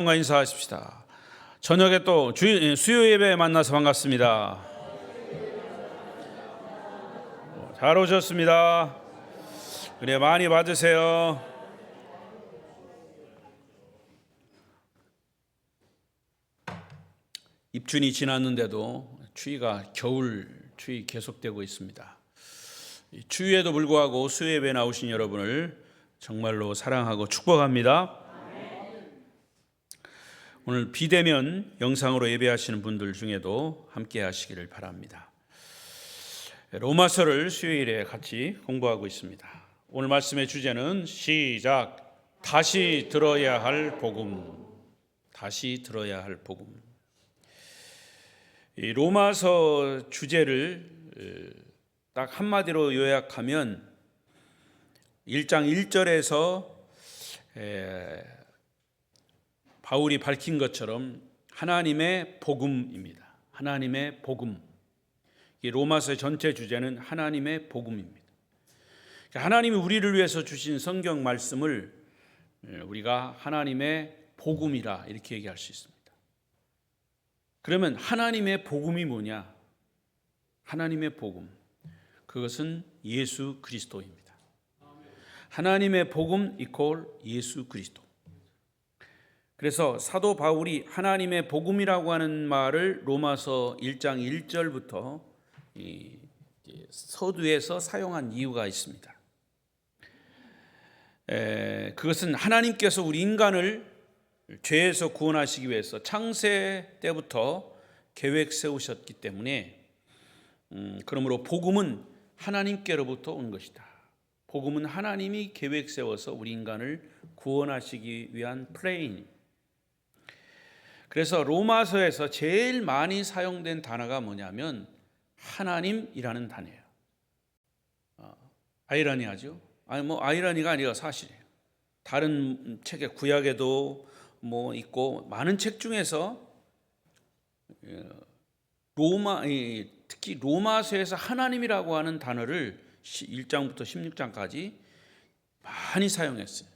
뭔가 인사하십시다. 저녁에 또 수요 예배 만나서 반갑습니다. 잘 오셨습니다. 그래, 많이 받으세요. 입춘이 지났는데도 추위가 겨울 추위 계속되고 있습니다. 추위에도 불구하고 수요 예배 나오신 여러분을 정말로 사랑하고 축복합니다. 오늘 비대면 영상으로 예배하시는 분들 중에도 함께 하시기를 바랍니다. 로마서를 수요일에 같이 공부하고 있습니다. 오늘 말씀의 주제는 시작, 다시 들어야 할 복음. 다시 들어야 할 복음. 이 로마서 주제를 딱 한마디로 요약하면 1장 1절에서 바울이 밝힌 것처럼 하나님의 복음입니다. 하나님의 복음. 이 로마서의 전체 주제는 하나님의 복음입니다. 하나님이 우리를 위해서 주신 성경 말씀을 우리가 하나님의 복음이라 이렇게 얘기할 수 있습니다. 그러면 하나님의 복음이 뭐냐? 하나님의 복음. 그것은 예수 그리스도입니다. 하나님의 복음 이퀄 예수 그리스도. 그래서 사도 바울이 하나님의 복음이라고 하는 말을 로마서 1장 1절부터 서두에서 사용한 이유가 있습니다. 그것은 하나님께서 우리 인간을 죄에서 구원하시기 위해서 창세 때부터 계획 세우셨기 때문에 그러므로 복음은 하나님께로부터 온 것이다. 복음은 하나님이 계획 세워서 우리 인간을 구원하시기 위한 플레인. 그래서 로마서에서 제일 많이 사용된 단어가 뭐냐면 하나님이라는 단어예요. 아이러니하죠? 아이러니가 아니라 사실이에요. 다른 책에 구약에도 있고 많은 책 중에서 특히 로마서에서 하나님이라고 하는 단어를 1장부터 16장까지 많이 사용했어요.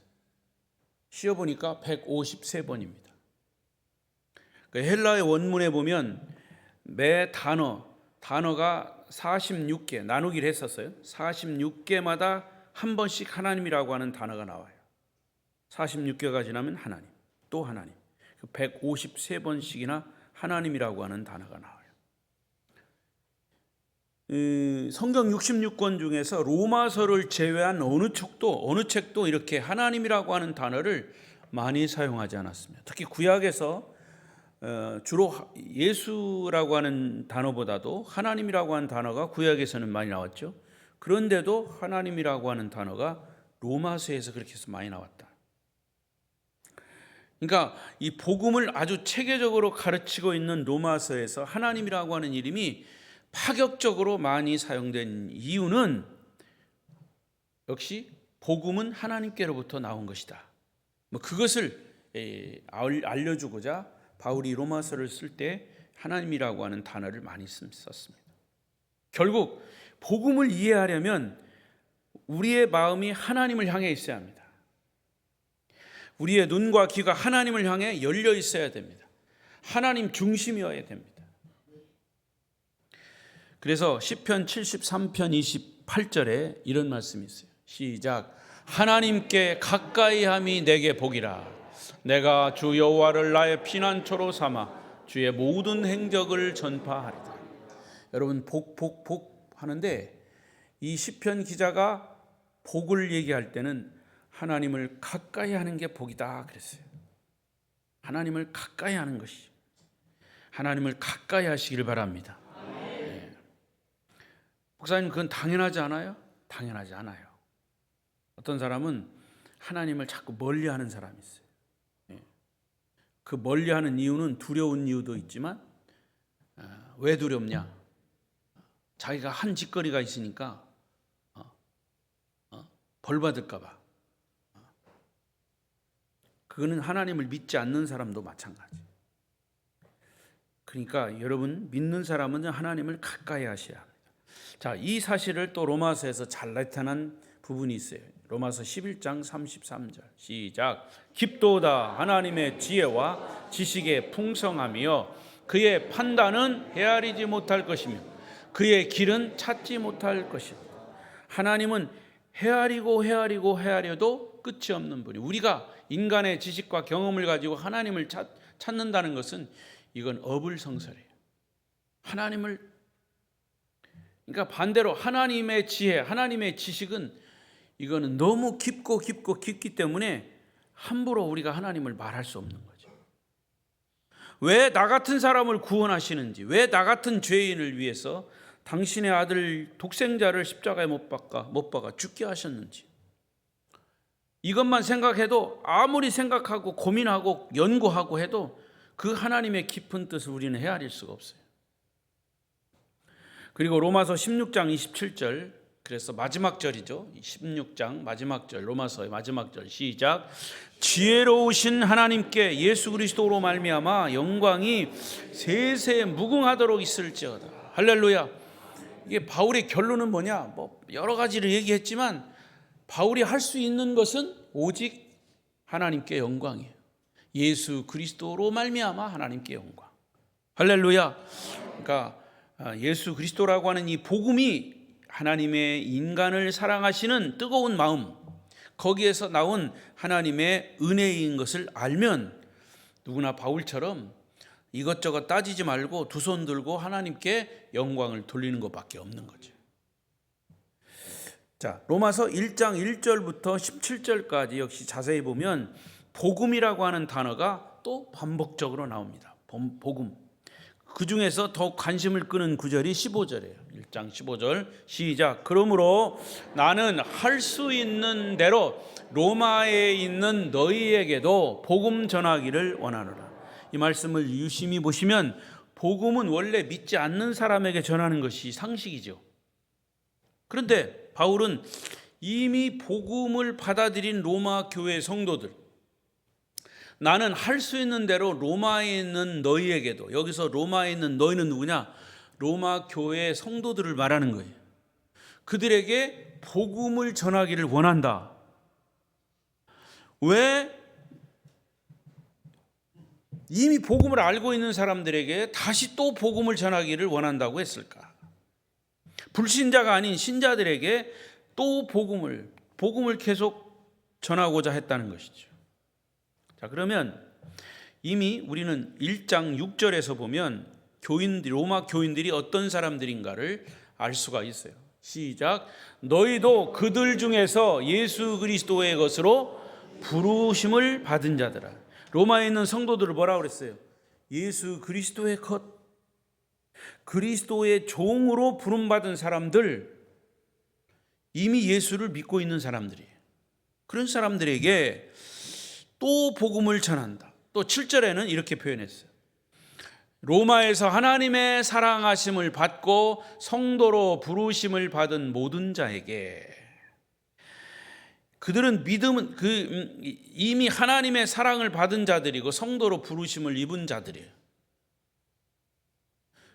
씌어보니까 153번입니다. 헬라의 원문에 보면 매 단어가 46개 나누기를 했었어요. 46개마다 한 번씩 하나님이라고 하는 단어가 나와요. 46개가 지나면 하나님, 또 하나님. 153번씩이나 하나님이라고 하는 단어가 나와요. 성경 66권 중에서 로마서를 제외한 어느 책도 이렇게 하나님이라고 하는 단어를 많이 사용하지 않았습니다. 특히 구약에서 주로 예수라고 하는 단어보다도 하나님이라고 하는 단어가 구약에서는 많이 나왔죠. 그런데도 하나님이라고 하는 단어가 로마서에서 그렇게 해서 많이 나왔다. 그러니까 이 복음을 아주 체계적으로 가르치고 있는 로마서에서 하나님이라고 하는 이름이 파격적으로 많이 사용된 이유는 역시 복음은 하나님께로부터 나온 것이다. 그것을 알려주고자 바울이 로마서를 쓸 때 하나님이라고 하는 단어를 많이 썼습니다. 결국 복음을 이해하려면 우리의 마음이 하나님을 향해 있어야 합니다. 우리의 눈과 귀가 하나님을 향해 열려 있어야 됩니다. 하나님 중심이어야 됩니다. 그래서 시편 73편 28절에 이런 말씀이 있어요. 시작. 하나님께 가까이함이 내게 복이라. 내가 주 여호와를 나의 피난처로 삼아 주의 모든 행적을 전파하리다. 여러분 복 하는데 이 시편 기자가 복을 얘기할 때는 하나님을 가까이 하는 게 복이다 그랬어요. 하나님을 가까이 하는 것이, 하나님을 가까이 하시기를 바랍니다. 네. 목사님, 그건 당연하지 않아요? 당연하지 않아요. 어떤 사람은 하나님을 자꾸 멀리하는 사람이 있어요. 그 멀리하는 이유는 두려운 이유도 있지만 왜 두렵냐? 자기가 한 짓거리가 있으니까 벌 받을까 봐. 그거는 하나님을 믿지 않는 사람도 마찬가지. 그러니까 여러분 믿는 사람은 하나님을 가까이 하셔야 합니다. 자, 이 사실을 또 로마서에서 잘 나타난 부분이 있어요. 로마서 11장 33절 시작. 깊도다 하나님의 지혜와 지식의 풍성함이여 그의 판단은 헤아리지 못할 것이며 그의 길은 찾지 못할 것이다. 하나님은 헤아려도 끝이 없는 분이. 우리가 인간의 지식과 경험을 가지고 하나님을 찾는다는 것은 이건 어불성설이에요. 그러니까 반대로 하나님의 지혜, 하나님의 지식은 이거는 너무 깊기 때문에 함부로 우리가 하나님을 말할 수 없는 거죠. 왜 나 같은 사람을 구원하시는지, 왜 나 같은 죄인을 위해서 당신의 아들 독생자를 십자가에 못 박아 죽게 하셨는지, 이것만 생각해도, 아무리 생각하고 고민하고 연구하고 해도 그 하나님의 깊은 뜻을 우리는 헤아릴 수가 없어요. 그리고 로마서 16장 27절, 그래서 마지막 절이죠. 16장 마지막 절, 로마서의 마지막 절 시작. 지혜로우신 하나님께 예수 그리스도로 말미암아 영광이 세세 무궁하도록 있을지어다. 할렐루야. 이게 바울의 결론은 뭐냐? 뭐 여러 가지를 얘기했지만 바울이 할 수 있는 것은 오직 하나님께 영광이에요. 예수 그리스도로 말미암아 하나님께 영광. 할렐루야. 그러니까 예수 그리스도라고 하는 이 복음이 하나님의 인간을 사랑하시는 뜨거운 마음, 거기에서 나온 하나님의 은혜인 것을 알면 누구나 바울처럼 이것저것 따지지 말고 두 손 들고 하나님께 영광을 돌리는 것밖에 없는 거죠. 자, 로마서 1장 1절부터 17절까지 역시 자세히 보면 복음이라고 하는 단어가 또 반복적으로 나옵니다. 복음. 그 중에서 더 관심을 끄는 구절이 15절이에요. 1장 15절 시작. 그러므로 나는 할 수 있는 대로 로마에 있는 너희에게도 복음 전하기를 원하노라. 이 말씀을 유심히 보시면 복음은 원래 믿지 않는 사람에게 전하는 것이 상식이죠. 그런데 바울은 이미 복음을 받아들인 로마 교회 성도들, 나는 할 수 있는 대로 로마에 있는 너희에게도, 여기서 로마에 있는 너희는 누구냐? 로마 교회 성도들을 말하는 거예요. 그들에게 복음을 전하기를 원한다. 왜? 이미 복음을 알고 있는 사람들에게 다시 또 복음을 전하기를 원한다고 했을까? 불신자가 아닌 신자들에게 또 복음을 계속 전하고자 했다는 것이죠. 자, 그러면 이미 우리는 1장 6절에서 보면 로마 교인들이 어떤 사람들인가를 알 수가 있어요. 시작. 너희도 그들 중에서 예수 그리스도의 것으로 부르심을 받은 자들아. 로마에 있는 성도들을 뭐라고 그랬어요? 예수 그리스도의 것, 그리스도의 종으로 부름받은 사람들, 이미 예수를 믿고 있는 사람들이에요. 그런 사람들에게 또 복음을 전한다. 또 7절에는 이렇게 표현했어요. 로마에서 하나님의 사랑하심을 받고 성도로 부르심을 받은 모든 자에게, 그들은 믿음은 이미 하나님의 사랑을 받은 자들이고 성도로 부르심을 입은 자들이에요.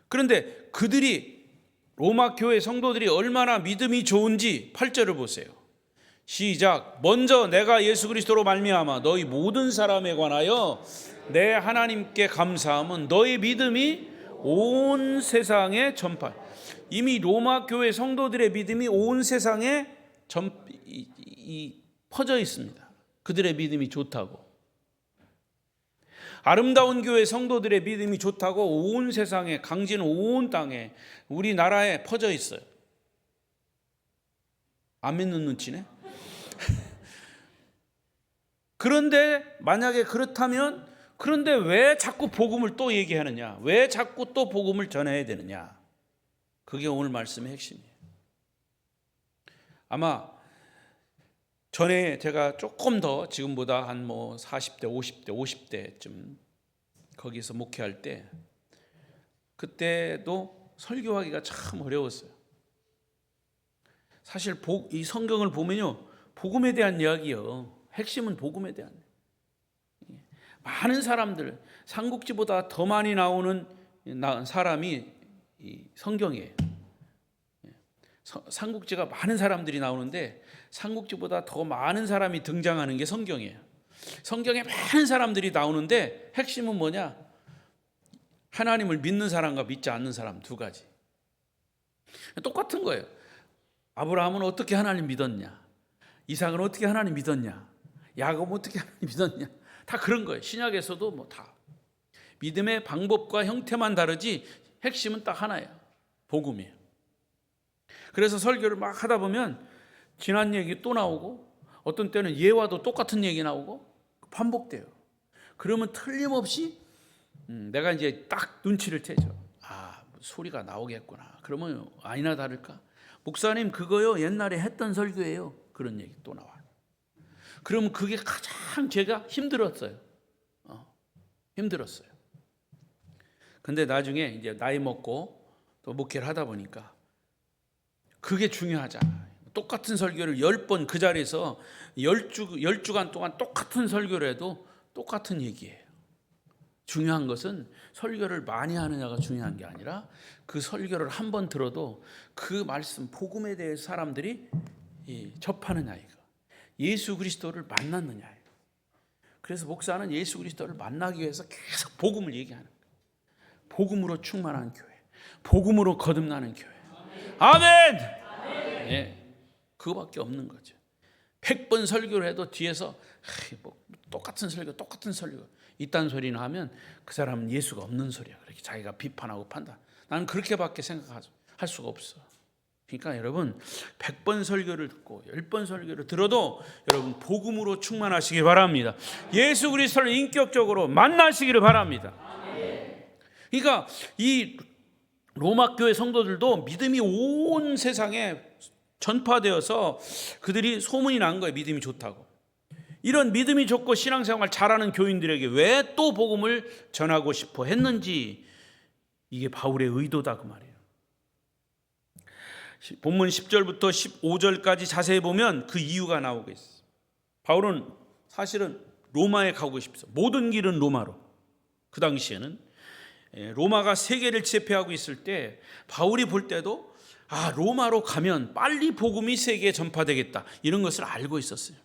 그런데 그들이, 로마 교회 성도들이 얼마나 믿음이 좋은지 8절을 보세요. 시작. 먼저 내가 예수 그리스도로 말미암아 너희 모든 사람에 관하여 내 하나님께 감사함은 너희 믿음이 온 세상에 전파. 이미 로마 교회 성도들의 믿음이 온 세상에 퍼져 있습니다. 그들의 믿음이 좋다고. 아름다운 교회 성도들의 믿음이 좋다고 온 세상에, 강진 온 땅에, 우리나라에 퍼져 있어요. 안 믿는 눈치네. 그런데 만약에 그렇다면, 그런데 왜 자꾸 복음을 또 얘기하느냐? 왜 자꾸 또 복음을 전해야 되느냐? 그게 오늘 말씀의 핵심이에요. 아마 전에 제가 조금 더 지금보다 한 40대, 50대쯤 거기서 목회할 때, 그때도 설교하기가 참 어려웠어요. 사실 이 성경을 보면요, 복음에 대한 이야기요. 핵심은 복음에 대한. 많은 사람들, 삼국지보다 더 많이 나오는 사람이 이 성경이에요. 삼국지가 많은 사람들이 나오는데 삼국지보다 더 많은 사람이 등장하는 게 성경이에요. 성경에 많은 사람들이 나오는데 핵심은 뭐냐? 하나님을 믿는 사람과 믿지 않는 사람 두 가지. 똑같은 거예요. 아브라함은 어떻게 하나님 믿었냐? 이삭은 어떻게 하나님 믿었냐? 야곱은 어떻게 하나님 믿었냐? 다 그런 거예요. 신약에서도 뭐 다. 믿음의 방법과 형태만 다르지 핵심은 딱 하나예요. 복음이에요. 그래서 설교를 막 하다 보면 지난 얘기 또 나오고 어떤 때는 예와도 똑같은 얘기 나오고 반복돼요. 그러면 틀림없이 내가 이제 딱 눈치를 채죠. 아, 소리가 나오겠구나. 그러면 아니나 다를까? 목사님 그거요 옛날에 했던 설교예요. 그런 얘기 또 나와요. 그러면 그게 가장 제가 힘들었어요. 힘들었어요. 근데 나중에 이제 나이 먹고 또 목회를 하다 보니까 그게 중요하잖아요. 똑같은 설교를 10번 그 자리에서 10주간 동안 똑같은 설교를 해도 똑같은 얘기예요. 중요한 것은 설교를 많이 하느냐가 중요한 게 아니라 그 설교를 한 번 들어도 그 말씀 복음에 대해 사람들이 접하느냐 이거. 예수 그리스도를 만났느냐. 그래서 목사는 예수 그리스도를 만나기 위해서 계속 복음을 얘기하는 거예요. 복음으로 충만한 교회, 복음으로 거듭나는 교회. 아멘. 네, 그거밖에 없는 거죠. 100번 설교를 해도 뒤에서 뭐 똑같은 설교 이딴 소리는 하면 그 사람은 예수가 없는 소리야. 그렇게 자기가 비판하고 판단. 나는 그렇게밖에 생각할 수가 없어. 그러니까 여러분 100번 설교를 듣고 10번 설교를 들어도 여러분 복음으로 충만하시기 바랍니다. 예수 그리스도를 인격적으로 만나시기를 바랍니다. 그러니까 이 로마 교회 성도들도 믿음이 온 세상에 전파되어서 그들이 소문이 난 거예요. 믿음이 좋다고. 이런 믿음이 좋고 신앙생활 잘하는 교인들에게 왜 또 복음을 전하고 싶어 했는지 이게 바울의 의도다 그 말이에요. 본문 10절부터 15절까지 자세히 보면 그 이유가 나오고 있어요. 바울은 사실은 로마에 가고 싶어서 모든 길은 로마로. 그 당시에는 로마가 세계를 제패하고 있을 때 바울이 볼 때도 로마로 가면 빨리 복음이 세계에 전파되겠다 이런 것을 알고 있었어요.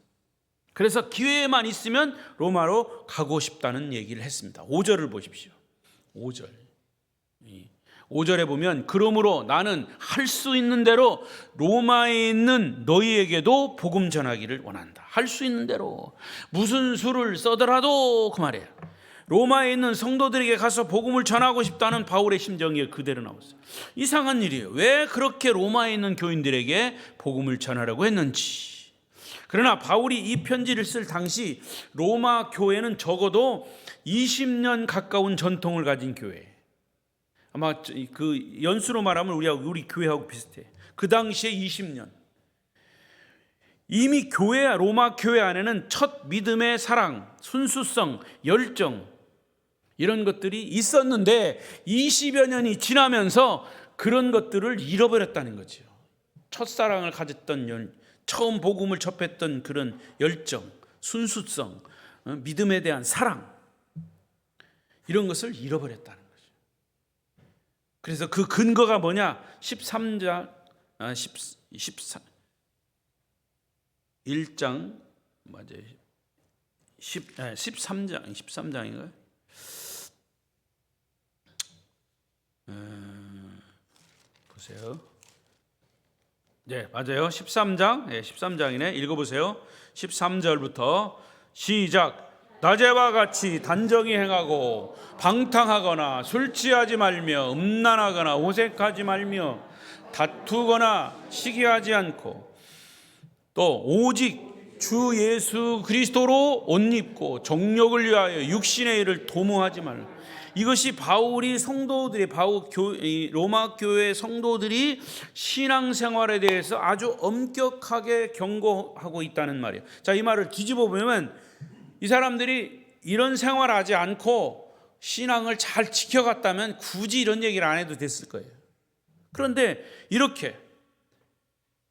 그래서 기회만 있으면 로마로 가고 싶다는 얘기를 했습니다. 5절을 보십시오. 5절. 5절에 보면 그러므로 나는 할 수 있는 대로 로마에 있는 너희에게도 복음 전하기를 원한다. 할 수 있는 대로 무슨 수를 써더라도 그 말이에요. 로마에 있는 성도들에게 가서 복음을 전하고 싶다는 바울의 심정이 그대로 나왔어요. 이상한 일이에요. 왜 그렇게 로마에 있는 교인들에게 복음을 전하려고 했는지. 그러나 바울이 이 편지를 쓸 당시 로마 교회는 적어도 20년 가까운 전통을 가진 교회예요. 아마 그 연수로 말하면 우리 교회하고 비슷해. 그 당시에 20년. 이미 로마 교회 안에는 첫 믿음의 사랑, 순수성, 열정 이런 것들이 있었는데 20여 년이 지나면서 그런 것들을 잃어버렸다는 거죠. 첫사랑을 가졌던 처음 복음을 접했던 그런 열정, 순수성, 믿음에 대한 사랑 이런 것을 잃어버렸다는 거죠. 그래서 그 근거가 뭐냐? 1장 맞아요. 13장인가요? 보세요. 네, 맞아요. 13장. 네, 13장이네. 읽어보세요. 13절부터 시작. 낮에와 같이 단정히 행하고 방탕하거나 술 취하지 말며 음란하거나 오색하지 말며 다투거나 시기하지 않고 또 오직 주 예수 그리스도로 옷 입고 정욕을 위하여 육신의 일을 도모하지 말라. 이것이 바울이 로마 교회 성도들이 신앙생활에 대해서 아주 엄격하게 경고하고 있다는 말이에요. 자, 이 말을 뒤집어 보면 이 사람들이 이런 생활하지 않고 신앙을 잘 지켜갔다면 굳이 이런 얘기를 안 해도 됐을 거예요. 그런데 이렇게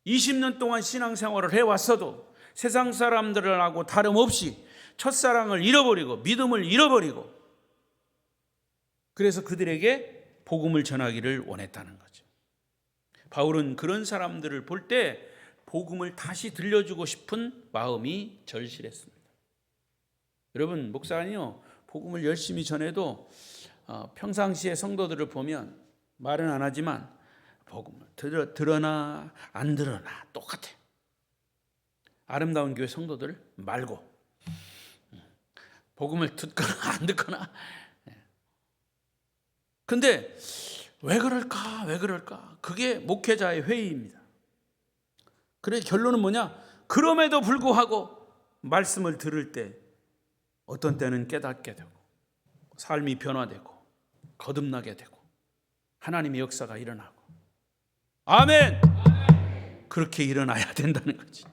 20년 동안 신앙생활을 해왔어도 세상 사람들하고 다름없이 첫사랑을 잃어버리고 믿음을 잃어버리고 그래서 그들에게 복음을 전하기를 원했다는 거죠. 바울은 그런 사람들을 볼 때 복음을 다시 들려주고 싶은 마음이 절실했습니다. 여러분, 목사는요 복음을 열심히 전해도 평상시에 성도들을 보면 말은 안 하지만 복음을 들으나 안 들으나 똑같아. 아름다운 교회 성도들 말고 복음을 듣거나 안 듣거나. 근데 왜 그럴까? 그게 목회자의 회의입니다. 그래 결론은 뭐냐? 그럼에도 불구하고 말씀을 들을 때 어떤 때는 깨닫게 되고 삶이 변화되고 거듭나게 되고 하나님의 역사가 일어나고. 아멘! 그렇게 일어나야 된다는 거지.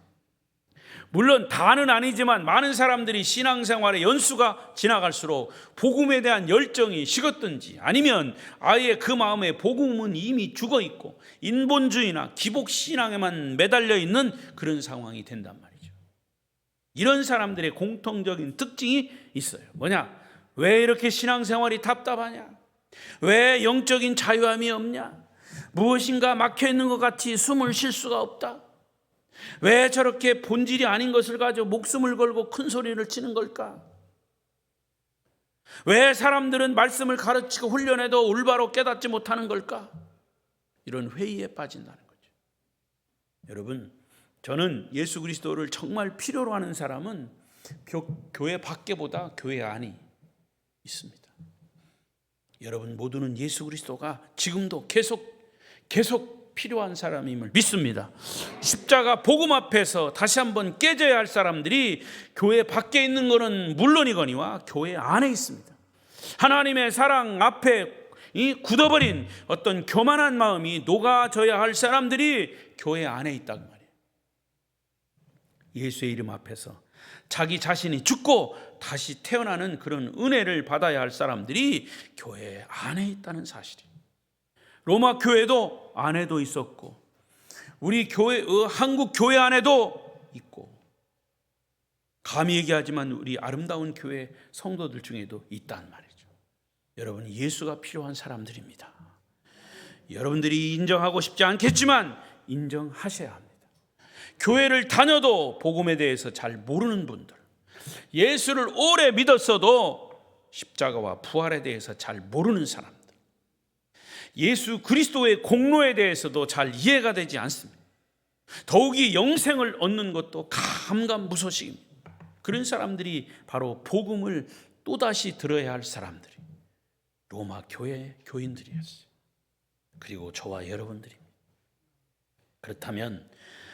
물론 다는 아니지만 많은 사람들이 신앙생활의 연수가 지나갈수록 복음에 대한 열정이 식었든지 아니면 아예 그 마음에 복음은 이미 죽어있고 인본주의나 기복신앙에만 매달려 있는 그런 상황이 된단 말이죠. 이런 사람들의 공통적인 특징이 있어요. 뭐냐? 왜 이렇게 신앙생활이 답답하냐? 왜 영적인 자유함이 없냐? 무엇인가 막혀있는 것 같이 숨을 쉴 수가 없다. 왜 저렇게 본질이 아닌 것을 가지고 목숨을 걸고 큰 소리를 치는 걸까? 왜 사람들은 말씀을 가르치고 훈련해도 올바로 깨닫지 못하는 걸까? 이런 회의에 빠진다는 거죠. 여러분, 저는 예수 그리스도를 정말 필요로 하는 사람은 교회 밖에보다 교회 안이 있습니다. 여러분 모두는 예수 그리스도가 지금도 계속 필요한 사람임을 믿습니다. 십자가 복음 앞에서 다시 한번 깨져야 할 사람들이 교회 밖에 있는 것은 물론이거니와 교회 안에 있습니다. 하나님의 사랑 앞에 이 굳어버린 어떤 교만한 마음이 녹아져야 할 사람들이 교회 안에 있단 말이에요. 예수의 이름 앞에서 자기 자신이 죽고 다시 태어나는 그런 은혜를 받아야 할 사람들이 교회 안에 있다는 사실이에요. 로마 교회도 안에도 있었고 우리 교회 한국 교회 안에도 있고 감히 얘기하지만 우리 아름다운 교회 성도들 중에도 있단 말이죠. 여러분, 예수가 필요한 사람들입니다. 여러분들이 인정하고 싶지 않겠지만 인정하셔야 합니다. 교회를 다녀도 복음에 대해서 잘 모르는 분들, 예수를 오래 믿었어도 십자가와 부활에 대해서 잘 모르는 사람들, 예수 그리스도의 공로에 대해서도 잘 이해가 되지 않습니다. 더욱이 영생을 얻는 것도 감감무소식입니다. 그런 사람들이 바로 복음을 또다시 들어야 할 사람들이 로마 교회 교인들이었어요. 그리고 저와 여러분들입니다. 그렇다면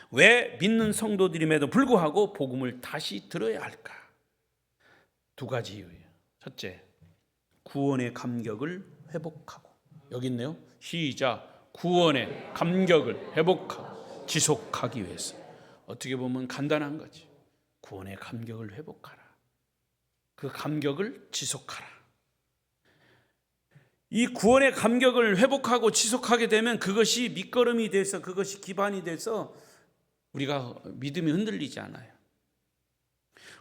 왜 믿는 성도들임에도 불구하고 복음을 다시 들어야 할까? 두 가지 이유예요. 첫째, 구원의 감격을 회복하고. 여기 있네요. 시작. 구원의 감격을 회복하고 지속하기 위해서. 어떻게 보면 간단한 거지. 구원의 감격을 회복하라. 그 감격을 지속하라. 이 구원의 감격을 회복하고 지속하게 되면 그것이 밑거름이 돼서, 그것이 기반이 돼서 우리가 믿음이 흔들리지 않아요.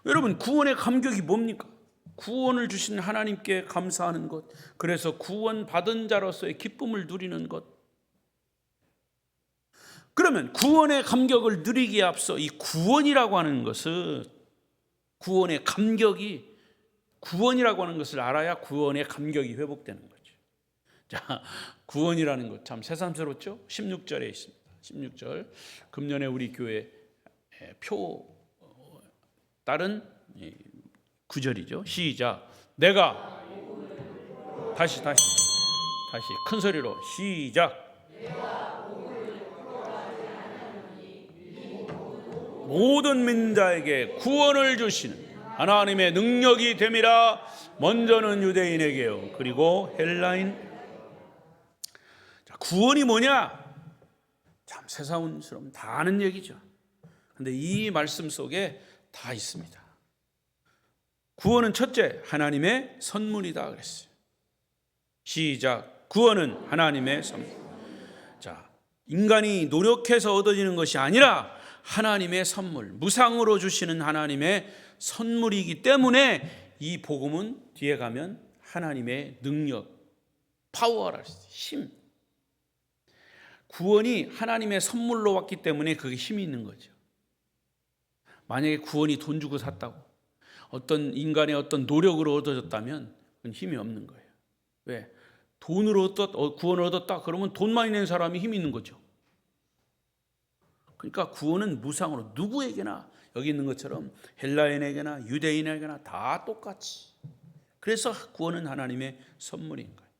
여러분, 구원의 감격이 뭡니까? 구원을 주신 하나님께 감사하는 것, 그래서 구원 받은 자로서의 기쁨을 누리는 것. 그러면 구원의 감격을 누리기에 앞서 이 구원이라고 하는 것은, 구원의 감격이, 구원이라고 하는 것을 알아야 구원의 감격이 회복되는 거죠. 자, 구원이라는 것 참 새삼스럽죠? 16절에 있습니다. 16절, 금년에 우리 교회 표 다른 구절이죠. 시작. 내가 다시 큰 소리로 시작. 모든 민자에게 구원을 주시는 하나님의 능력이 됨이라. 먼저는 유대인에게요, 그리고 헬라인. 자, 구원이 뭐냐? 참 세상스러움 다 아는 얘기죠. 그런데 이 말씀 속에 다 있습니다. 구원은 첫째, 하나님의 선물이다 그랬어요. 시작. 구원은 하나님의 선물. 자, 인간이 노력해서 얻어지는 것이 아니라 하나님의 선물, 무상으로 주시는 하나님의 선물이기 때문에 이 복음은 뒤에 가면 하나님의 능력, 파워라, 힘. 구원이 하나님의 선물로 왔기 때문에 그게 힘이 있는 거죠. 만약에 구원이 돈 주고 샀다고, 어떤 인간의 어떤 노력으로 얻어졌다면 그건 힘이 없는 거예요. 왜? 돈으로 구원을 얻었다 그러면 돈 많이 낸 사람이 힘이 있는 거죠. 그러니까 구원은 무상으로 누구에게나, 여기 있는 것처럼 헬라인에게나 유대인에게나 다 똑같이. 그래서 구원은 하나님의 선물인 거예요.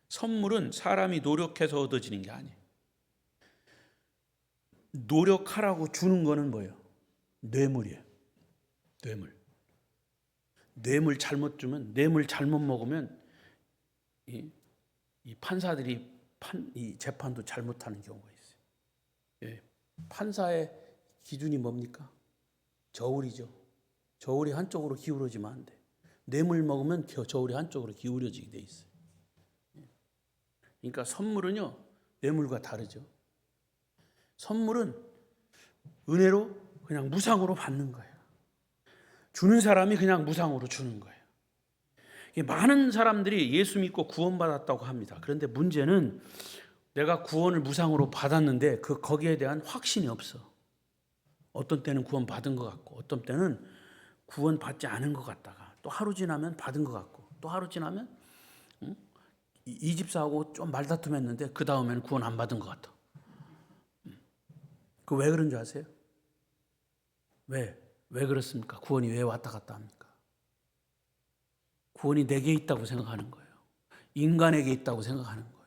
선물은 사람이 노력해서 얻어지는 게 아니에요. 노력하라고 주는 거는 뭐예요? 뇌물이에요. 뇌물 잘못 주면, 뇌물 잘못 먹으면 이 판사들이 이 재판도 잘못하는 경우가 있어요. 예. 판사의 기준이 뭡니까? 저울이죠. 저울이 한쪽으로 기울어지면 안 돼. 뇌물 먹으면 저울이 한쪽으로 기울어지게 돼 있어요. 그러니까 선물은요, 뇌물과 다르죠. 선물은 은혜로 그냥 무상으로 받는 거예요. 주는 사람이 그냥 무상으로 주는 거예요. 많은 사람들이 예수 믿고 구원받았다고 합니다. 그런데 문제는 내가 구원을 무상으로 받았는데 거기에 대한 확신이 없어. 어떤 때는 구원 받은 것 같고, 어떤 때는 구원 받지 않은 것 같다가, 또 하루 지나면 받은 것 같고, 또 하루 지나면 이 집사하고 좀 말다툼했는데 그 다음에는 구원 안 받은 것 같아. 그 왜 그런 줄 아세요? 왜 그렇습니까? 구원이 왜 왔다 갔다 합니까? 구원이 내게 있다고 생각하는 거예요. 인간에게 있다고 생각하는 거예요.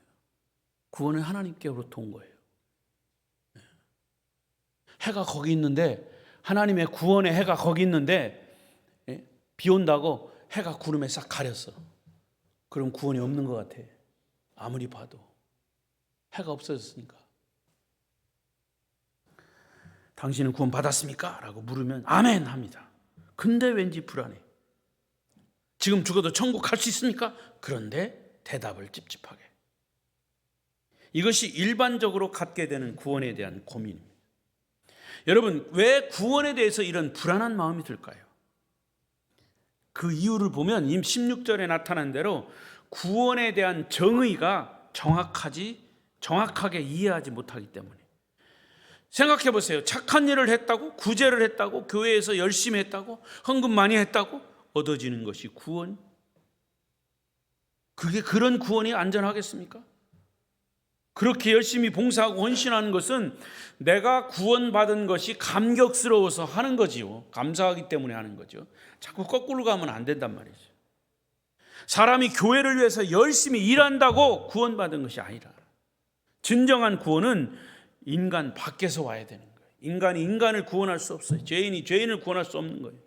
구원은 하나님께로부터 온 거예요. 해가 거기 있는데, 하나님의 구원의 해가 거기 있는데 비 온다고 해가 구름에 싹 가렸어. 그럼 구원이 없는 것 같아. 아무리 봐도 해가 없어졌으니까. 당신은 구원 받았습니까? 라고 물으면 아멘 합니다. 근데 왠지 불안해. 지금 죽어도 천국 갈 수 있습니까? 그런데 대답을 찝찝하게. 이것이 일반적으로 갖게 되는 구원에 대한 고민입니다. 여러분, 왜 구원에 대해서 이런 불안한 마음이 들까요? 그 이유를 보면 이 16절에 나타난 대로 구원에 대한 정의가 정확하게 이해하지 못하기 때문에. 생각해 보세요. 착한 일을 했다고, 구제를 했다고, 교회에서 열심히 했다고, 헌금 많이 했다고 얻어지는 것이 구원? 그게 그런 구원이 안전하겠습니까? 그렇게 열심히 봉사하고 헌신하는 것은 내가 구원받은 것이 감격스러워서 하는 거지요. 감사하기 때문에 하는 거죠. 자꾸 거꾸로 가면 안 된단 말이죠. 사람이 교회를 위해서 열심히 일한다고 구원받은 것이 아니라, 진정한 구원은 인간 밖에서 와야 되는 거예요. 인간이 인간을 구원할 수 없어요. 죄인이 죄인을 구원할 수 없는 거예요.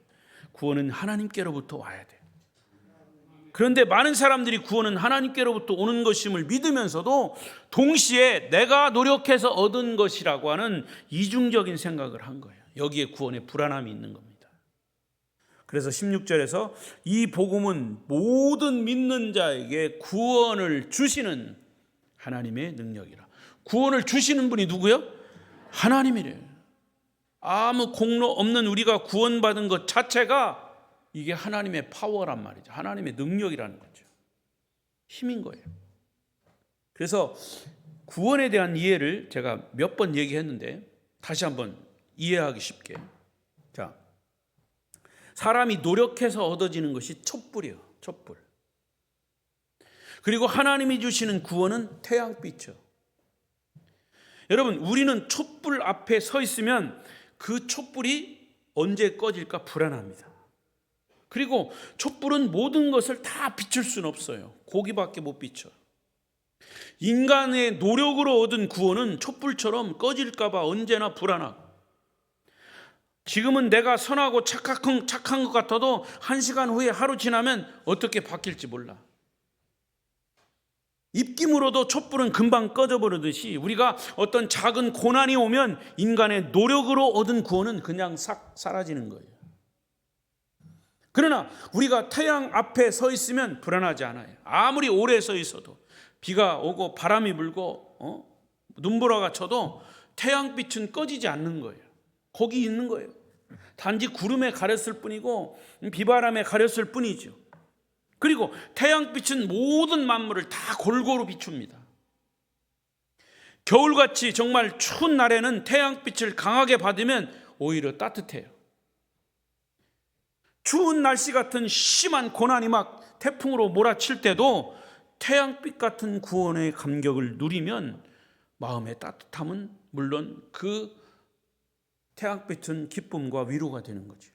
구원은 하나님께로부터 와야 돼요. 그런데 많은 사람들이 구원은 하나님께로부터 오는 것임을 믿으면서도 동시에 내가 노력해서 얻은 것이라고 하는 이중적인 생각을 한 거예요. 여기에 구원의 불안함이 있는 겁니다. 그래서 16절에서 이 복음은 모든 믿는 자에게 구원을 주시는 하나님의 능력이라. 구원을 주시는 분이 누구요? 하나님이래요. 아무 공로 없는 우리가 구원받은 것 자체가 이게 하나님의 파워란 말이죠. 하나님의 능력이라는 거죠. 힘인 거예요. 그래서 구원에 대한 이해를 제가 몇 번 얘기했는데 다시 한번 이해하기 쉽게. 자, 사람이 노력해서 얻어지는 것이 촛불이에요. 촛불. 그리고 하나님이 주시는 구원은 태양빛이죠. 여러분, 우리는 촛불 앞에 서 있으면 그 촛불이 언제 꺼질까 불안합니다. 그리고 촛불은 모든 것을 다 비출 수는 없어요. 고기밖에 못 비춰. 인간의 노력으로 얻은 구원은 촛불처럼 꺼질까 봐 언제나 불안하고, 지금은 내가 선하고 착한 것 같아도 1시간 후에, 하루 지나면 어떻게 바뀔지 몰라. 입김으로도 촛불은 금방 꺼져버리듯이 우리가 어떤 작은 고난이 오면 인간의 노력으로 얻은 구원은 그냥 싹 사라지는 거예요. 그러나 우리가 태양 앞에 서 있으면 불안하지 않아요. 아무리 오래 서 있어도, 비가 오고 바람이 불고 눈보라가 쳐도 태양빛은 꺼지지 않는 거예요. 거기 있는 거예요. 단지 구름에 가렸을 뿐이고 비바람에 가렸을 뿐이죠. 그리고 태양빛은 모든 만물을 다 골고루 비춥니다. 겨울같이 정말 추운 날에는 태양빛을 강하게 받으면 오히려 따뜻해요. 추운 날씨 같은 심한 고난이 막 태풍으로 몰아칠 때도 태양빛 같은 구원의 감격을 누리면 마음의 따뜻함은 물론 그 태양빛은 기쁨과 위로가 되는 거죠.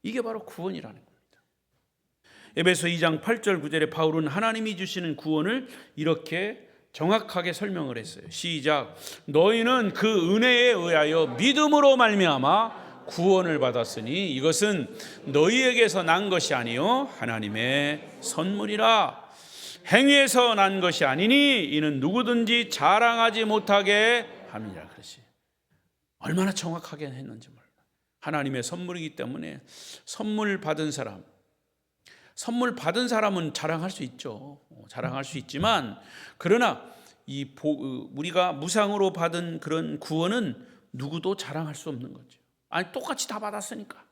이게 바로 구원이라는 겁니다. 에베소 2장 8절 9절에 바울은 하나님이 주시는 구원을 이렇게 정확하게 설명을 했어요. 시작. 너희는 그 은혜에 의하여 믿음으로 말미암아 구원을 받았으니 이것은 너희에게서 난 것이 아니요 하나님의 선물이라. 행위에서 난 것이 아니니 이는 누구든지 자랑하지 못하게 함이라. 그렇지. 얼마나 정확하게 했는지 몰라. 하나님의 선물이기 때문에 선물 받은 사람은 자랑할 수 있죠. 자랑할 수 있지만 그러나 우리가 무상으로 받은 그런 구원은 누구도 자랑할 수 없는 거죠. 아니 똑같이 다 받았으니까.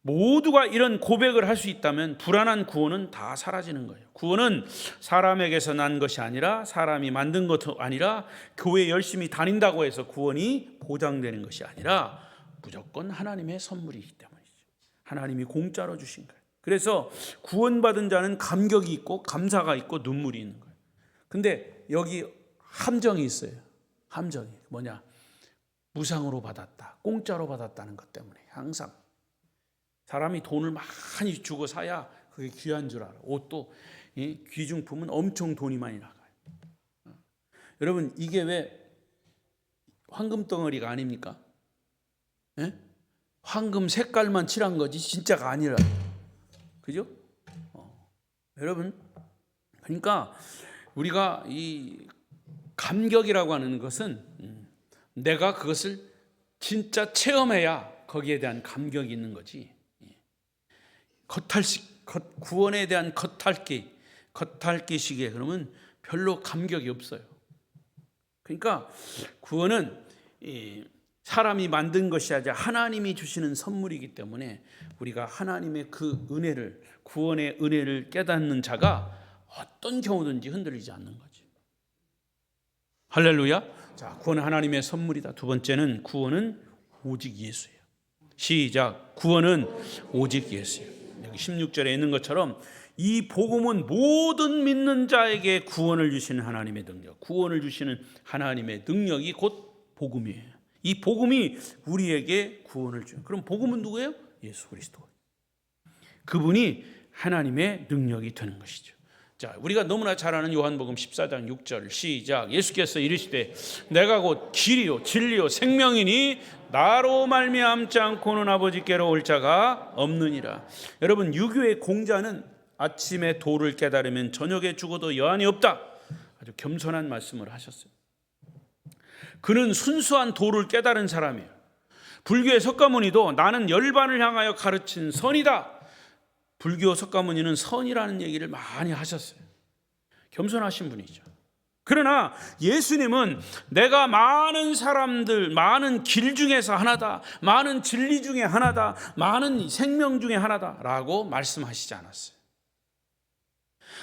모두가 이런 고백을 할 수 있다면 불안한 구원은 다 사라지는 거예요. 구원은 사람에게서 난 것이 아니라 사람이 만든 것도 아니라 교회 열심히 다닌다고 해서 구원이 보장되는 것이 아니라 무조건 하나님의 선물이기 때문이죠. 하나님이 공짜로 주신 거예요. 그래서 구원받은 자는 감격이 있고 감사가 있고 눈물이 있는 거예요. 근데 여기 함정이 있어요. 함정이 뭐냐? 무상으로 받았다, 공짜로 받았다는 것 때문에 항상 사람이 돈을 많이 주고 사야 그게 귀한 줄 알아. 옷도 귀중품은 엄청 돈이 많이 나가요. 여러분 이게 왜 황금 덩어리가 아닙니까? 예? 황금 색깔만 칠한 거지 진짜가 아니라. 그죠? 여러분 그러니까 우리가 이 감격이라고 하는 것은 내가 그것을 진짜 체험해야 거기에 대한 감격이 있는 거지. 구원에 대한 겉핥기식에 그러면 별로 감격이 없어요. 그러니까 구원은 사람이 만든 것이 아니라 하나님이 주시는 선물이기 때문에 우리가 하나님의 그 은혜를, 구원의 은혜를 깨닫는 자가 어떤 경우든지 흔들리지 않는 거지. 할렐루야. 자, 구원은 하나님의 선물이다. 두 번째는 구원은 오직 예수예요. 시작. 구원은 오직 예수예요. 여기 16절에 있는 것처럼 이 복음은 모든 믿는 자에게 구원을 주시는 하나님의 능력, 구원을 주시는 하나님의 능력이 곧 복음이에요. 이 복음이 우리에게 구원을 줘요. 그럼 복음은 누구예요? 예수 그리스도. 그분이 하나님의 능력이 되는 것이죠. 자, 우리가 너무나 잘 아는 요한복음 14장 6절 시작. 예수께서 이르시되 내가 곧 길이요 진리요 생명이니 나로 말미암지 않고는 아버지께로 올 자가 없느니라. 여러분 유교의 공자는 아침에 도를 깨달으면 저녁에 죽어도 여한이 없다. 아주 겸손한 말씀을 하셨어요. 그는 순수한 도를 깨달은 사람이에요. 불교의 석가모니도 나는 열반을 향하여 가르친 선이다. 불교 석가모니는 선이라는 얘기를 많이 하셨어요. 겸손하신 분이죠. 그러나 예수님은 내가 많은 사람들, 많은 길 중에서 하나다, 많은 진리 중에 하나다, 많은 생명 중에 하나다라고 말씀하시지 않았어요.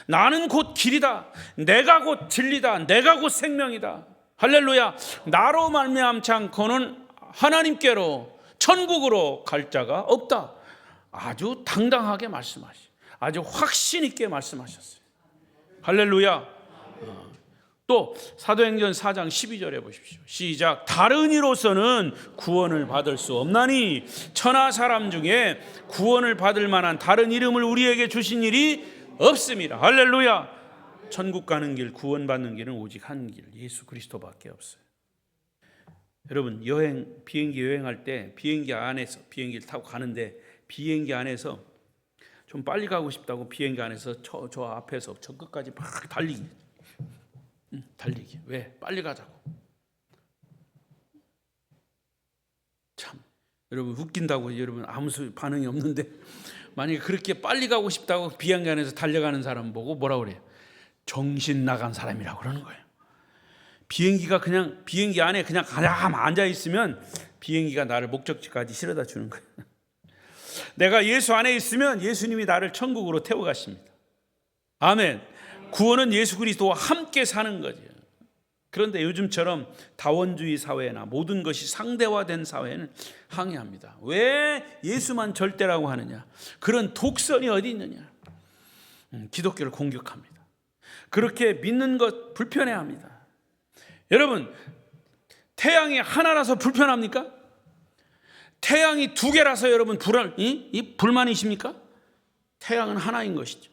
나는 곧 길이다, 내가 곧 진리다, 내가 곧 생명이다. 할렐루야. 나로 말미암지 않고는 하나님께로 천국으로 갈 자가 없다. 아주 당당하게 말씀하시죠. 아주 확신 있게 말씀하셨어요. 할렐루야. 또 사도행전 4장 12절에 보십시오. 시작. 다른 이로서는 구원을 받을 수 없나니 천하 사람 중에 구원을 받을 만한 다른 이름을 우리에게 주신 일이 없습니다. 할렐루야. 천국 가는 길, 구원받는 길은 오직 한 길, 예수 그리스도밖에 없어요. 여러분 비행기 여행할 때 비행기 안에서 비행기를 타고 가는데 비행기 안에서 좀 빨리 가고 싶다고 비행기 안에서 저 앞에서 저 끝까지 막 달리기. 왜? 빨리 가자고. 참 여러분 웃긴다고 여러분 아무 반응이 없는데 만약에 그렇게 빨리 가고 싶다고 비행기 안에서 달려가는 사람 보고 뭐라 그래요? 정신 나간 사람이라고 그러는 거예요. 비행기 안에 그냥 가만 앉아 있으면 비행기가 나를 목적지까지 실어다 주는 거예요. 내가 예수 안에 있으면 예수님이 나를 천국으로 태워 가십니다. 아멘. 구원은 예수 그리스도와 함께 사는 거죠. 그런데 요즘처럼 다원주의 사회나 모든 것이 상대화된 사회는 항의합니다. 왜 예수만 절대라고 하느냐? 그런 독선이 어디 있느냐? 기독교를 공격합니다. 그렇게 믿는 것 불편해합니다. 여러분, 태양이 하나라서 불편합니까? 태양이 두 개라서 여러분 불만이십니까? 태양은 하나인 것이죠.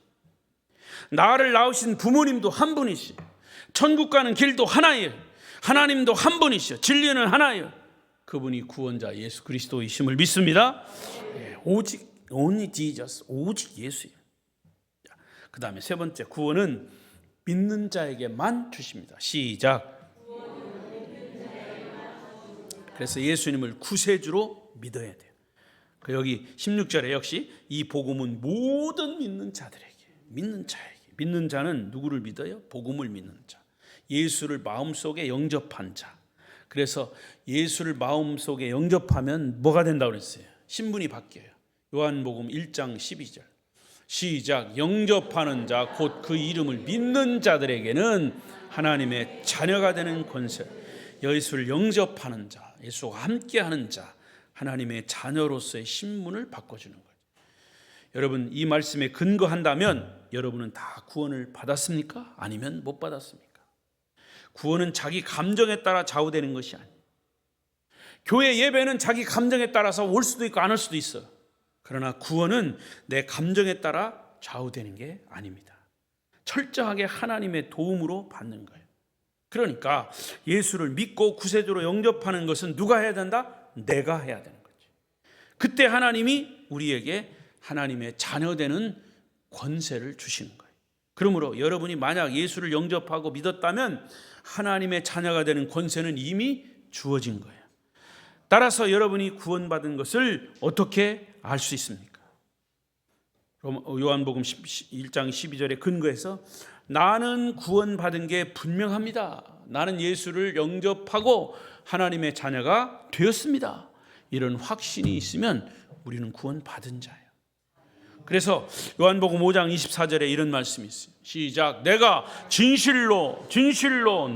나를 낳으신 부모님도 한 분이시, 천국 가는 길도 하나예요. 하나님도 한 분이시요, 진리는 하나예요. 그분이 구원자 예수 그리스도이심을 믿습니다. 오직 only Jesus, 오직 예수예요. 그 다음에 세 번째, 구원은 믿는 자에게만 주십니다. 시작. 그래서 예수님을 구세주로 믿어야 돼요. 여기 16절에 역시 이 복음은 모든 믿는 자들에게, 믿는 자에게, 믿는 자는 누구를 믿어요? 복음을 믿는 자, 예수를 마음속에 영접한 자. 그래서 예수를 마음속에 영접하면 뭐가 된다고 그랬어요? 신분이 바뀌어요. 요한복음 1장 12절 시작. 영접하는 자 곧 그 이름을 믿는 자들에게는 하나님의 자녀가 되는 권세. 예수를 영접하는 자, 예수와 함께하는 자, 하나님의 자녀로서의 신분을 바꿔주는 거예요. 여러분, 이 말씀에 근거한다면 여러분은 다 구원을 받았습니까? 아니면 못 받았습니까? 구원은 자기 감정에 따라 좌우되는 것이 아니에요. 교회 예배는 자기 감정에 따라서 올 수도 있고 안 올 수도 있어요. 그러나 구원은 내 감정에 따라 좌우되는 게 아닙니다. 철저하게 하나님의 도움으로 받는 거예요. 그러니까 예수를 믿고 구세주로 영접하는 것은 누가 해야 된다? 내가 해야 되는 거지. 그때 하나님이 우리에게 하나님의 자녀되는 권세를 주시는 거예요. 그러므로 여러분이 만약 예수를 영접하고 믿었다면 하나님의 자녀가 되는 권세는 이미 주어진 거예요. 따라서 여러분이 구원받은 것을 어떻게 알 수 있습니까? 요한복음 1장 12절에 근거해서 나는 구원받은 게 분명합니다. 나는 예수를 영접하고 하나님의 자녀가 되었습니다. 이런 확신이 있으면 우리는 구원받은 자예요. 그래서 요한복음 5장 24절에 이런 말씀이 있어요. 시작. 내가 진실로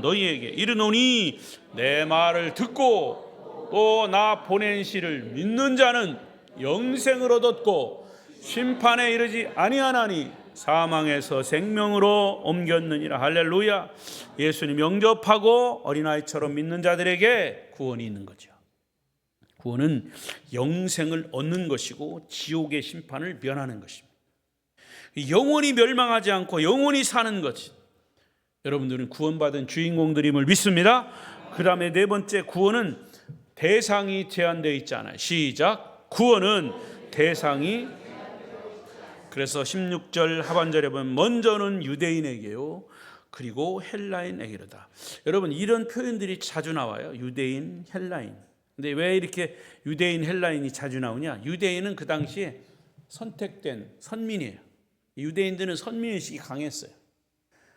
너희에게 이르노니 내 말을 듣고 또 나 보낸 이를 믿는 자는 영생을 얻었고 심판에 이르지 아니하나니 사망에서 생명으로 옮겼느니라. 할렐루야. 예수님 영접하고 어린아이처럼 믿는 자들에게 구원이 있는 거죠. 구원은 영생을 얻는 것이고 지옥의 심판을 면하는 것입니다. 영원히 멸망하지 않고 영원히 사는 것이, 여러분들은 구원받은 주인공들임을 믿습니다. 그 다음에 네 번째, 구원은 대상이 제한되어 있잖아요. 시작. 구원은 대상이, 그래서 16절 하반절에 보면 먼저는 유대인에게요 그리고 헬라인에게로다. 여러분, 이런 표현들이 자주 나와요. 유대인, 헬라인. 근데 왜 이렇게 유대인, 헬라인이 자주 나오냐? 유대인은 그 당시에 선택된 선민이에요. 유대인들은 선민의식이 강했어요.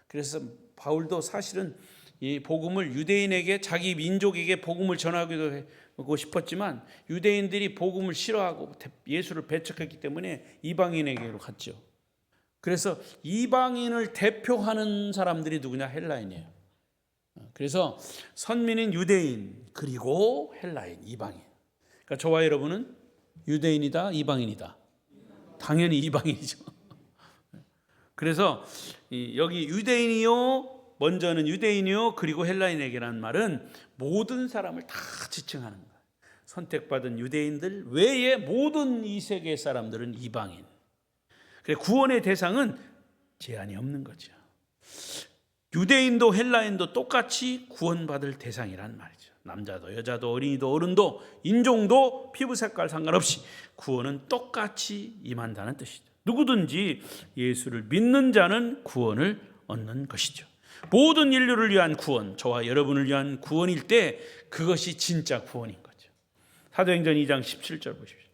그래서 바울도 사실은 이 복음을 유대인에게, 자기 민족에게 복음을 전하고 싶었지만 유대인들이 복음을 싫어하고 예수를 배척했기 때문에 이방인에게로 갔죠. 그래서 이방인을 대표하는 사람들이 누구냐? 헬라인이에요. 그래서 선민인 유대인, 그리고 헬라인, 이방인. 그러니까 저와 여러분은 유대인이다, 이방인이다? 당연히 이방인이죠. 그래서 여기 유대인이요, 먼저는 유대인이요 그리고 헬라인에게라는 말은 모든 사람을 다 지칭하는 거예요. 선택받은 유대인들 외에 모든 이 세계 사람들은 이방인. 그래서 구원의 대상은 제한이 없는 거죠. 유대인도 헬라인도 똑같이 구원받을 대상이란 말이죠. 남자도 여자도 어린이도 어른도 인종도 피부 색깔 상관없이 구원은 똑같이 임한다는 뜻이죠. 누구든지 예수를 믿는 자는 구원을 얻는 것이죠. 모든 인류를 위한 구원, 저와 여러분을 위한 구원일 때 그것이 진짜 구원인 거죠. 사도행전 2장 17절 보십시오.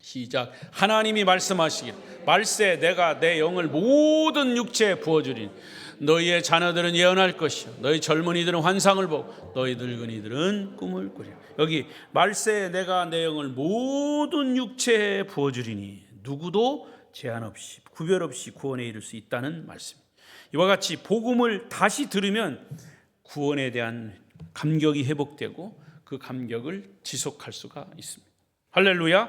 시작. 하나님이 말씀하시길 말세 내가 내 영을 모든 육체에 부어주리니 너희의 자녀들은 예언할 것이요 너희 젊은이들은 환상을 보고 너희 늙은이들은 꿈을 꾸리라. 여기 말세 내가 내 영을 모든 육체에 부어주리니 누구도 제한 없이 구별 없이 구원에 이를 수 있다는 말씀. 이와 같이 복음을 다시 들으면 구원에 대한 감격이 회복되고 그 감격을 지속할 수가 있습니다. 할렐루야.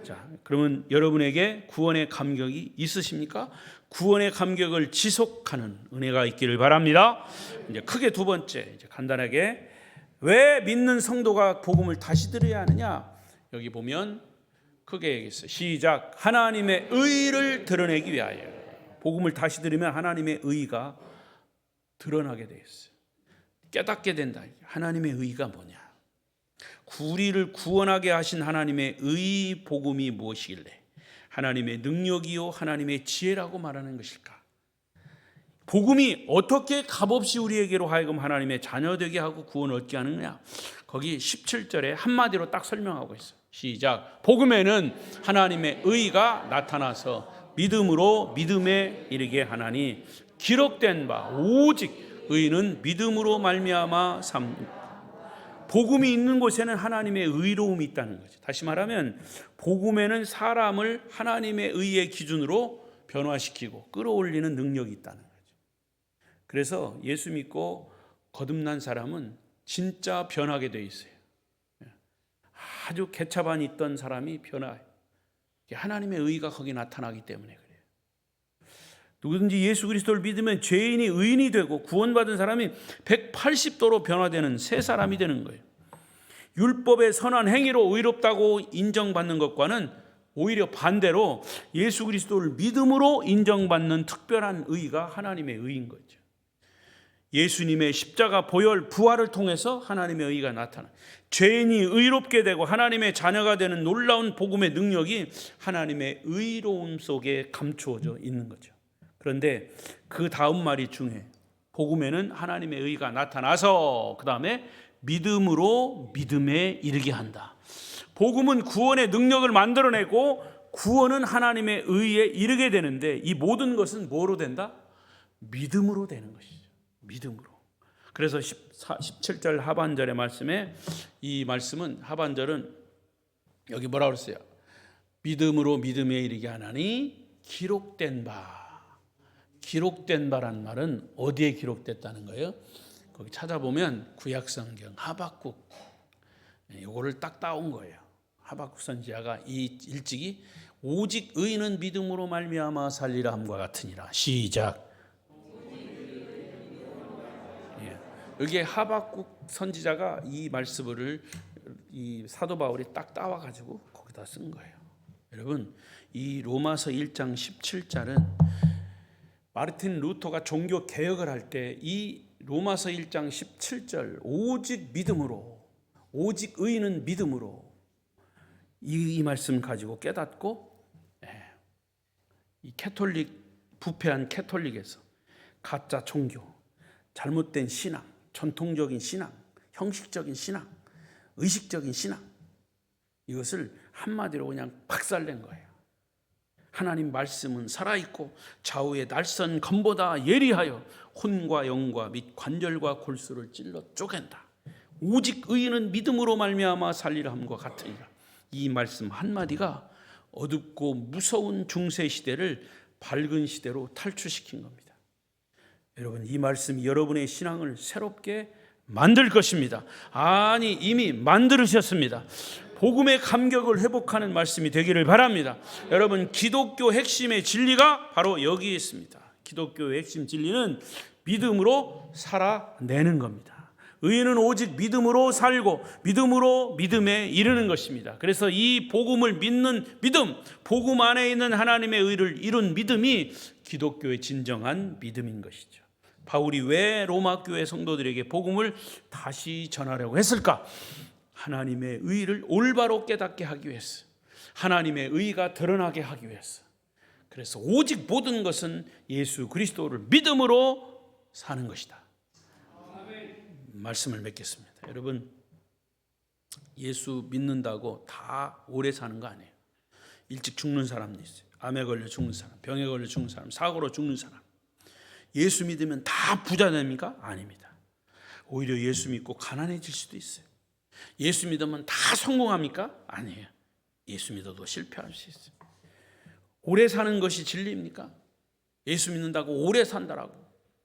자, 그러면 여러분에게 구원의 감격이 있으십니까? 구원의 감격을 지속하는 은혜가 있기를 바랍니다. 이제 크게 두 번째, 이제 간단하게 왜 믿는 성도가 복음을 다시 들어야 하느냐? 여기 보면 크게 얘기했어요. 시작. 하나님의 의를 드러내기 위하여. 복음을 다시 들으면 하나님의 의가 드러나게 돼 있어요. 깨닫게 된다. 하나님의 의가 뭐냐? 우리를 구원하게 하신 하나님의 의 복음이 무엇이길래 하나님의 능력이요 하나님의 지혜라고 말하는 것일까? 복음이 어떻게 값없이 우리에게로 하여금 하나님의 자녀 되게 하고 구원 얻게 하느냐? 거기 17절에 한마디로 딱 설명하고 있어요. 시작. 복음에는 하나님의 의가 나타나서 믿음으로 믿음에 이르게 하나니 기록된 바 오직 의는 믿음으로 말미암아 삽니다. 복음이 있는 곳에는 하나님의 의로움이 있다는 거죠. 다시 말하면 복음에는 사람을 하나님의 의의 기준으로 변화시키고 끌어올리는 능력이 있다는 거죠. 그래서 예수 믿고 거듭난 사람은 진짜 변하게 돼 있어요. 아주 개차반이 있던 사람이 변화해요. 하나님의 의가 거기 나타나기 때문에 그래요. 누구든지 예수 그리스도를 믿으면 죄인이 의인이 되고 구원받은 사람이 180도로 변화되는 새 사람이 되는 거예요. 율법의 선한 행위로 의롭다고 인정받는 것과는 오히려 반대로 예수 그리스도를 믿음으로 인정받는 특별한 의가 하나님의 의인 거죠. 예수님의 십자가 보혈 부활을 통해서 하나님의 의가 나타나 죄인이 의롭게 되고 하나님의 자녀가 되는 놀라운 복음의 능력이 하나님의 의로움 속에 감추어져 있는 거죠. 그런데 그 다음 말이 중요해요. 복음에는 하나님의 의가 나타나서 그 다음에 믿음으로 믿음에 이르게 한다. 복음은 구원의 능력을 만들어내고 구원은 하나님의 의에 이르게 되는데 이 모든 것은 뭐로 된다? 믿음으로 되는 것이죠. 믿음으로. 그래서 17절 하반절의 말씀에 이 말씀은 하반절은 여기 뭐라고 그랬어요? 믿음으로 믿음에 이르게 하나니 기록된 바. 기록된 바란 말은 어디에 기록됐다는 거예요? 거기 찾아보면 구약성경 하박국 이거를 딱 따온 거예요. 하박국 선지자가 이 일찍이 오직 의인은 믿음으로 말미암아 살리라 함과 같으니라. 시작. 여기에 하박국 선지자가 이 말씀을 이 사도 바울이 딱 따와 가지고 거기다 쓴 거예요. 여러분, 이 로마서 1장 17절은 마르틴 루터가 종교 개혁을 할 때 이 로마서 1장 17절 오직 믿음으로 오직 의인은 믿음으로 이 말씀 가지고 깨닫고 이 캐톨릭 부패한 캐톨릭에서 가짜 종교, 잘못된 신앙, 전통적인 신앙, 형식적인 신앙, 의식적인 신앙 이것을 한마디로 그냥 박살낸 거예요. 하나님 말씀은 살아있고 좌우의 날선 검보다 예리하여 혼과 영과 및 관절과 골수를 찔러 쪼갠다. 오직 의인은 믿음으로 말미암아 살리라 함과 같으니라. 이 말씀 한마디가 어둡고 무서운 중세 시대를 밝은 시대로 탈출시킨 겁니다. 여러분, 이 말씀이 여러분의 신앙을 새롭게 만들 것입니다. 아니, 이미 만들으셨습니다. 복음의 감격을 회복하는 말씀이 되기를 바랍니다. 여러분, 기독교 핵심의 진리가 바로 여기에 있습니다. 기독교의 핵심 진리는 믿음으로 살아내는 겁니다. 의인은 오직 믿음으로 살고 믿음으로 믿음에 이르는 것입니다. 그래서 이 복음을 믿는 믿음, 복음 안에 있는 하나님의 의를 이룬 믿음이 기독교의 진정한 믿음인 것이죠. 바울이 왜 로마 교회 성도들에게 복음을 다시 전하려고 했을까? 하나님의 의를 올바로 깨닫게 하기 위해서, 하나님의 의가 드러나게 하기 위해서. 그래서 오직 모든 것은 예수 그리스도를 믿음으로 사는 것이다. 말씀을 맺겠습니다. 여러분, 예수 믿는다고 다 오래 사는 거 아니에요. 일찍 죽는 사람도 있어요. 암에 걸려 죽는 사람, 병에 걸려 죽는 사람, 사고로 죽는 사람. 예수 믿으면 다 부자 됩니까? 아닙니다. 오히려 예수 믿고 가난해질 수도 있어요. 예수 믿으면 다 성공합니까? 아니에요. 예수 믿어도 실패할 수 있어요. 오래 사는 것이 진리입니까? 예수 믿는다고 오래 산다라고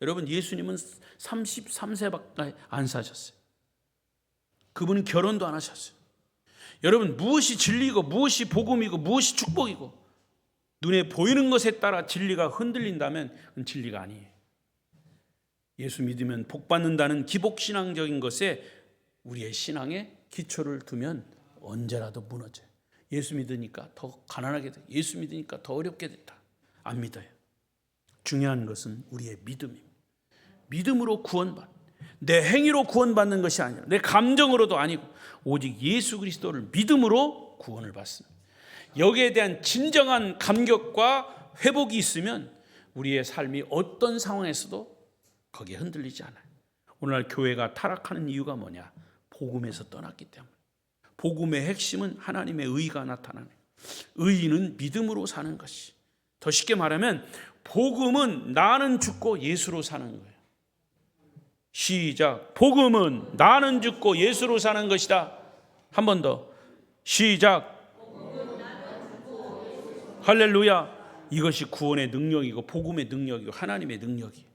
여러분, 예수님은 33세밖에 안 사셨어요. 그분은 결혼도 안 하셨어요. 여러분, 무엇이 진리고 무엇이 복음이고 무엇이 축복이고 눈에 보이는 것에 따라 진리가 흔들린다면 그건 진리가 아니에요. 예수 믿으면 복 받는다는 기복신앙적인 것에 우리의 신앙에 기초를 두면 언제라도 무너져요. 예수 믿으니까 더 가난하게 돼. 예수 믿으니까 더 어렵게 됐다. 안 믿어요. 중요한 것은 우리의 믿음입니다. 믿음으로 구원받. 내 행위로 구원받는 것이 아니라 내 감정으로도 아니고 오직 예수 그리스도를 믿음으로 구원을 받습니다. 여기에 대한 진정한 감격과 회복이 있으면 우리의 삶이 어떤 상황에서도 거기에 흔들리지 않아요. 오늘날 교회가 타락하는 이유가 뭐냐? 복음에서 떠났기 때문에. 복음의 핵심은 하나님의 의가 나타나는 거예요. 의는 믿음으로 사는 것이. 더 쉽게 말하면 복음은 나는 죽고 예수로 사는 거예요. 시작. 복음은 나는 죽고 예수로 사는 것이다. 한 번 더. 시작. 할렐루야. 이것이 구원의 능력이고 복음의 능력이고 하나님의 능력이에요.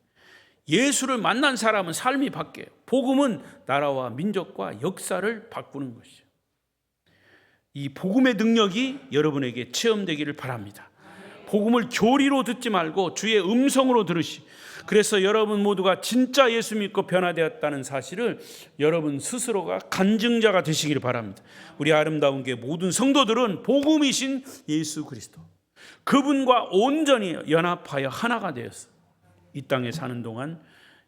예수를 만난 사람은 삶이 바뀌어요. 복음은 나라와 민족과 역사를 바꾸는 것이죠. 이 복음의 능력이 여러분에게 체험되기를 바랍니다. 복음을 교리로 듣지 말고 주의 음성으로 들으시. 그래서 여러분 모두가 진짜 예수 믿고 변화되었다는 사실을 여러분 스스로가 간증자가 되시기를 바랍니다. 우리 아름다운 게 모든 성도들은 복음이신 예수 그리스도, 그분과 온전히 연합하여 하나가 되었어. 이 땅에 사는 동안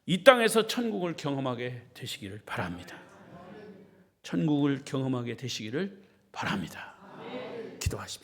이 땅에서 천국을 경험하게 되시기를 바랍니다. 천국을 경험하게 되시기를 바랍니다. 기도하십시오.